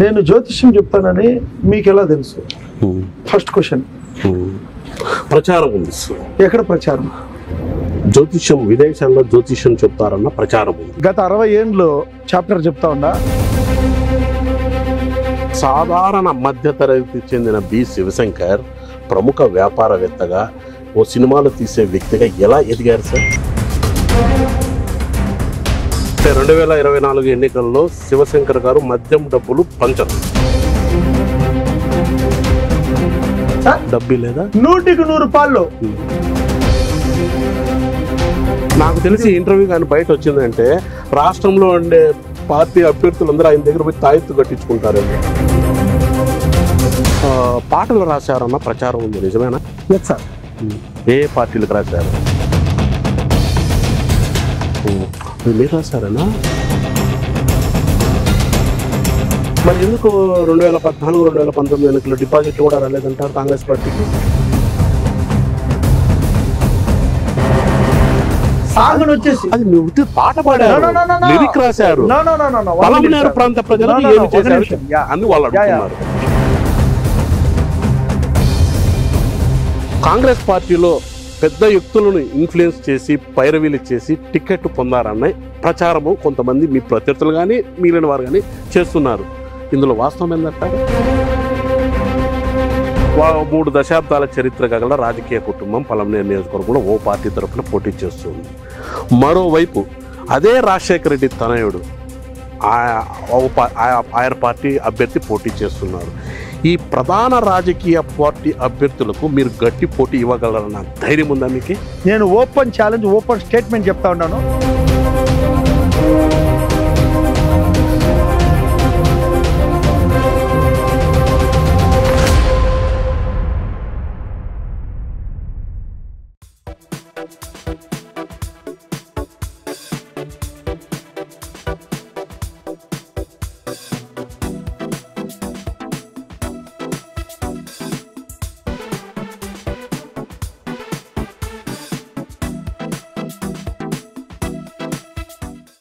నేను జ్యోతిష్యం చెప్తానని మీకు ఎలా తెలుసు? First question. ప్రచారం ఉంది. ఎక్కడ ప్రచారం? జ్యోతిష్యం విదేశాల్లో జ్యోతిష్యం చెప్తారన్న ప్రచారం ఉంది. గత 60 ఏళ్ళలో చాప్టర్ చెప్తా ఉన్నా. సాధారణ మధ్యతరగతి చెందిన బి శివశంకర్ ప్రముఖ వ్యాపారవేత్తగా, ఓ సినిమాలు తీసే వ్యక్తిగా ఎలా ఎదిగారు సార్? 2024 ఎన్నికల్లో శివశంకర్ గారు మద్యం డబ్బులు పంచరు. డబ్బు లేదా? 100కి 100 రూపాయలు. నాకు తెలిసి ఇంటర్వ్యూ కానీ బయట వచ్చిందంటే రాష్ట్రంలో ఉండే పార్టీ అభ్యర్థులందరూ ఆయన దగ్గర పోయి తాయెత్తు కట్టించుకుంటారండి. పాటలు రాశారన్న ప్రచారం ఉంది, నిజమేనా? Yes sir. ఏ పార్టీలకు రాశారు? మీరు రాశారనా? మరి ఎందుకు 2014, 2019 ఎన్నికల్లో డిపాజిట్లు కూడా రాలేదంటారు కాంగ్రెస్ పార్టీకి? సాగును వచ్చేసి అది నువ్వు పాట పాడారు, లిరిక్ రాశారు, పలమనేరు ప్రాంత ప్రజలకు ఏమి చేశారు అని వాళ్ళు అడుగుతున్నారు. కాంగ్రెస్ పార్టీలో పెద్ద వ్యక్తులను ఇన్ఫ్లుయెన్స్ చేసి పైరవీలు చేసి టికెట్ పొందారన్న ప్రచారము కొంతమంది మీ ప్రత్యర్థులు కానీ మిగిలిన వారు కానీ చేస్తున్నారు. ఇందులో వాస్తవం ఏంటంటారు? 3 దశాబ్దాల చరిత్ర గల రాజకీయ కుటుంబం పలమనేరు నియోజకవర్గంలో ఓ పార్టీ తరఫున పోటీ చేస్తుంది. మరోవైపు అదే రాజశేఖర రెడ్డి తనయుడు ఆయన పార్టీ అభ్యర్థి పోటీ చేస్తున్నారు. ఈ ప్రధాన రాజకీయ పార్టీ అభ్యర్థులకు మీరు గట్టి పోటీ ఇవ్వగలరన్న ధైర్యం ఉందా మీకు? నేను ఓపెన్ ఛాలెంజ్, ఓపెన్ స్టేట్మెంట్ చెప్తా ఉన్నాను.